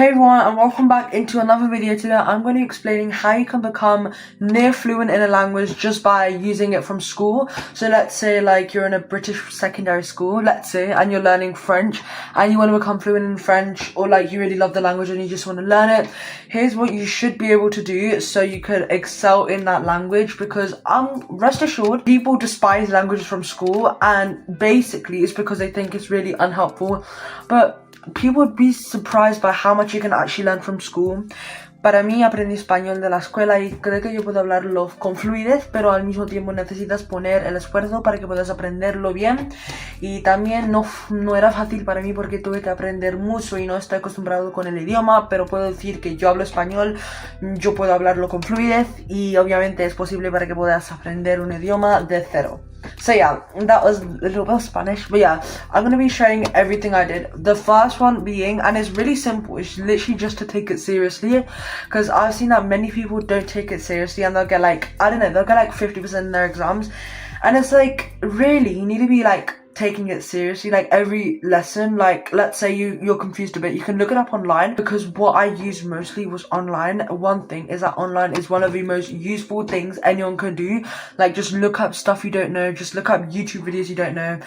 Hey everyone, and welcome back into another video. Today I'm going to be explaining how you can become near fluent in a language just by using it from school. So let's say like you're in a British secondary school, let's say, and you're learning French and you want to become fluent in French, or like you really love the language and you just want to learn it. Here's what you should be able to do so you could excel in that language, because rest assured, people despise languages from school, and basically it's because they think it's really unhelpful. But people would be surprised by how much you can actually learn from school. Para mí, aprendí español de la escuela y creo que yo puedo hablarlo con fluidez, pero al mismo tiempo necesitas poner el esfuerzo para que puedas aprenderlo bien. Y también no era fácil para mí porque tuve que aprender mucho y no estoy acostumbrado con el idioma, pero puedo decir que yo hablo español, yo puedo hablarlo con fluidez y obviamente es posible para que puedas aprender un idioma de cero. So yeah, that was a little bit of Spanish, but yeah, I'm going to be showing everything I did. The first one being, and it's really simple, it's literally just to take it seriously, because I've seen that many people don't take it seriously and they'll get like, I don't know, they'll get like 50% in their exams, and it's like, really, you need to be like taking it seriously. Like every lesson, like let's say you're confused a bit, you can look it up online, because what I used mostly was online. One thing is that online is one of the most useful things anyone can do. Like just look up stuff you don't know, just look up YouTube videos you don't know.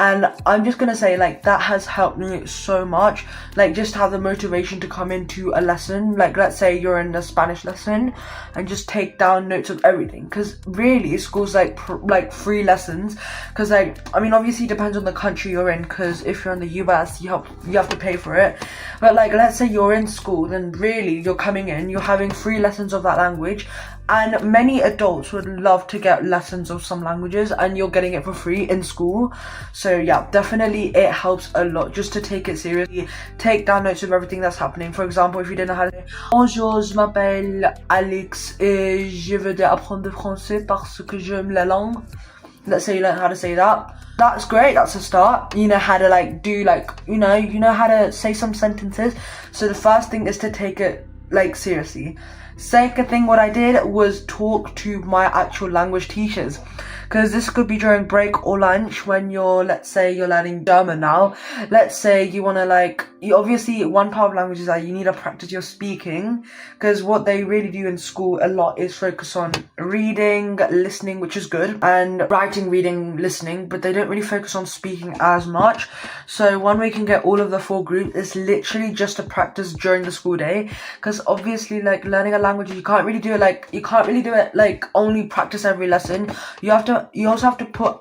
And I'm just gonna say, like, that has helped me so much. Like, just have the motivation to come into a lesson. Like, let's say you're in a Spanish lesson and just take down notes of everything. Because really, school's like free lessons. Because, like, I mean, obviously it depends on the country you're in. Because if you're in the US, you have to pay for it. But, like, let's say you're in school, then really, you're coming in, you're having free lessons of that language. And many adults would love to get lessons of some languages, and you're getting it for free in school. So yeah, definitely it helps a lot just to take it seriously. Take down notes of everything that's happening. For example, if you didn't know how to say, Bonjour, je m'appelle Alex et je veux apprendre le français parce que j'aime la langue. Let's say you learn how to say that. That's great, that's a start. You know how to like do like, you know how to say some sentences. So the first thing is to take it like seriously. Second thing, what I did was talk to my actual language teachers, because this could be during break or lunch when let's say you're learning German now. Let's say you want to obviously one part of language is that you need to practice your speaking, because what they really do in school a lot is focus on reading, listening, which is good, and writing, reading, listening, but they don't really focus on speaking as much. So one way you can get all of the four groups is literally just to practice during the school day, because obviously like learning a language, you can't really do it like only practice every lesson. You also have to put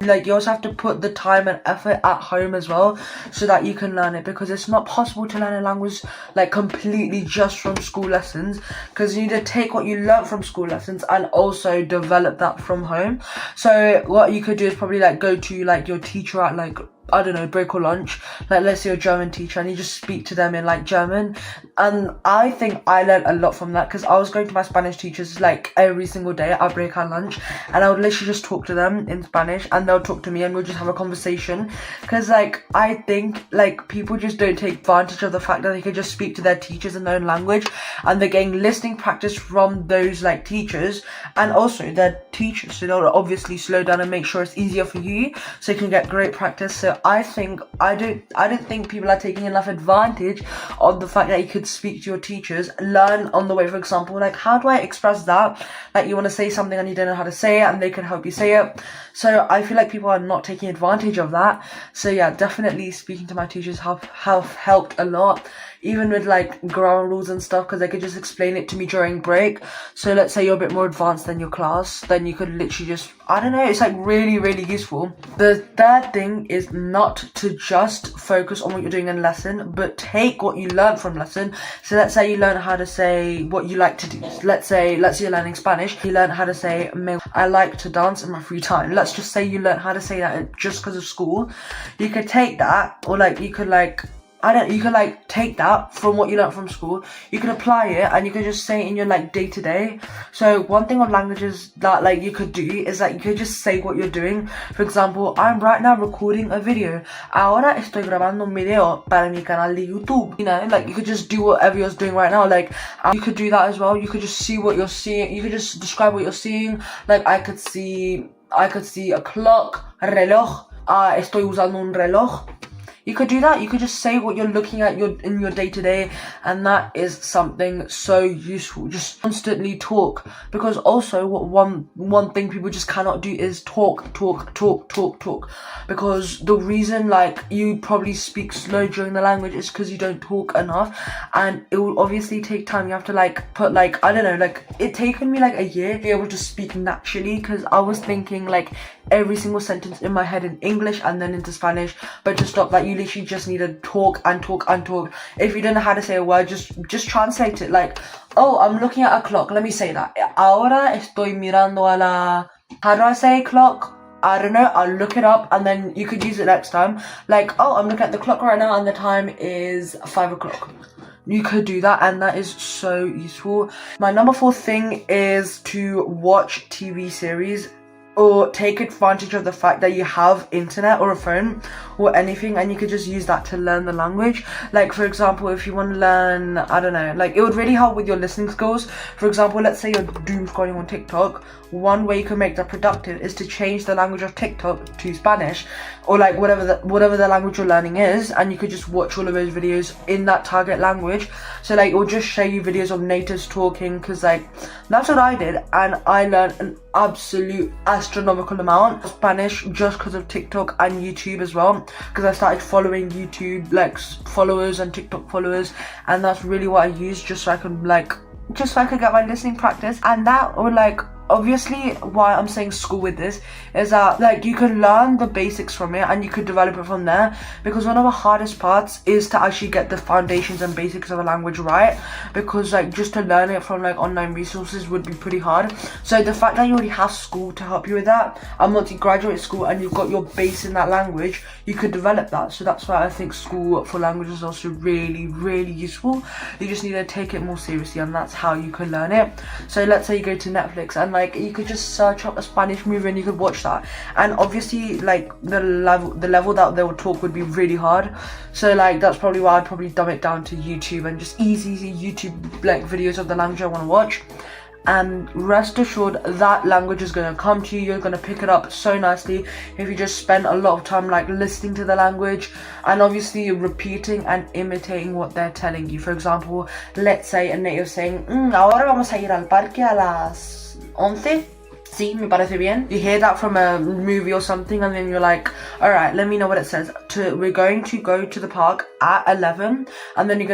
the time and effort at home as well, so that you can learn it, because it's not possible to learn a language like completely just from school lessons, because you need to take what you learn from school lessons and also develop that from home. So what you could do is probably like go to like your teacher at like, I don't know, break or lunch, like let's say you're a German teacher and you just speak to them in like German. And I think I learned a lot from that, because I was going to my Spanish teachers like every single day at break and lunch, and I would literally just talk to them in Spanish and they'll talk to me and we'll just have a conversation. Because like I think like people just don't take advantage of the fact that they could just speak to their teachers in their own language, and they're getting listening practice from those like teachers, and also their teachers, so they'll obviously slow down and make sure it's easier for you so you can get great practice. So I don't think people are taking enough advantage of the fact that you could speak to your teachers, learn on the way. For example, like how do I express that? Like you want to say something and you don't know how to say it, and they can help you say it. So I feel like people are not taking advantage of that. So yeah, definitely speaking to my teachers have helped a lot, even with like grammar rules and stuff, because they could just explain it to me during break. So let's say you're a bit more advanced than your class, then you could literally just, I don't know, it's like really, really useful. The third thing is not to just focus on what you're doing in lesson, but take what you learn from lesson. So let's say you learn how to say what you like to do. Let's say you're learning Spanish, you learn how to say, I like to dance in my free time. Let's just say you learn how to say that just because of school. You could take that, or like you could like take that from what you learned from school, you can apply it and you can just say it in your like day to day. So one thing on languages that like you could do is that you could just say what you're doing. For example, I'm right now recording a video. Ahora estoy grabando un video para mi canal de YouTube. You know, like you could just do whatever you're doing right now. Like you could do that as well. You could just see what you're seeing. You could just describe what you're seeing. Like I could see a clock, reloj. Estoy usando un reloj. you could do that. You could just say what you're looking at in your day-to-day, and that is something so useful. Just constantly talk, because also what one thing people just cannot do is talk, because the reason like you probably speak slow during the language is because you don't talk enough, and it will obviously take time. You have to like put like, I don't know, like it taken me like a year to be able to speak naturally, because I was thinking like every single sentence in my head in English and then into Spanish. But to stop that, you literally just need to talk and talk and talk. If you don't know how to say a word, just translate it. Like, oh, I'm looking at a clock, let me say that. Ahora estoy mirando a la... How do I say clock? I don't know, I'll look it up and then you could use it next time. Like, oh, I'm looking at the clock right now and the time is 5 o'clock. You could do that, and that is so useful. My number 4 thing is to watch TV series, or take advantage of the fact that you have internet or a phone or anything, and you could just use that to learn the language. Like, for example, if you want to learn, I don't know, like it would really help with your listening skills. For example, let's say you're doom scrolling on TikTok. One way you can make that productive is to change the language of TikTok to Spanish, or like whatever the language you're learning is, and you could just watch all of those videos in that target language. So like it will just show you videos of natives talking, because like that's what I did, and I learned an absolute astronomical amount of Spanish just because of TikTok and YouTube as well, because I started following YouTube like followers and TikTok followers, and that's really what I used just so I could get my listening practice. And that would like, obviously why I'm saying school with this is that like you can learn the basics from it and you could develop it from there, because one of the hardest parts is to actually get the foundations and basics of a language right, because like just to learn it from like online resources would be pretty hard. So the fact that you already have school to help you with that, and once you graduate school and you've got your base in that language, you could develop that. So that's why I think school for language is also really, really useful. You just need to take it more seriously, and that's how you can learn it. So let's say you go to Netflix and like you could just search up a Spanish movie and you could watch that, and obviously like the level that they would talk would be really hard. So like that's probably why I'd probably dumb it down to YouTube and just easy YouTube like videos of the language I want to watch. And rest assured that language is going to come to you. You're going to pick it up so nicely if you just spend a lot of time like listening to the language, and obviously repeating and imitating what they're telling you. For example, let's say a native saying, ahora vamos a ir al parque a las 11. Sí, me parece bien. You hear that from a movie or something, and then you're like, all right, let me know what it says. We're going to go to the park at 11, and then you're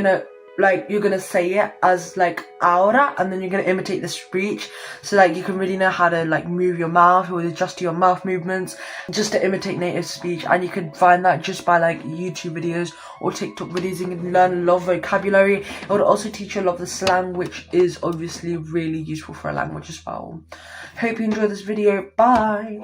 gonna say it as like ahora, and then you're gonna imitate the speech, so like you can really know how to like move your mouth or adjust your mouth movements just to imitate native speech. And you can find that just by like YouTube videos or TikTok videos. You can learn a lot of vocabulary. It would also teach you a lot of the slang, which is obviously really useful for a language as well. Hope you enjoyed this video. Bye.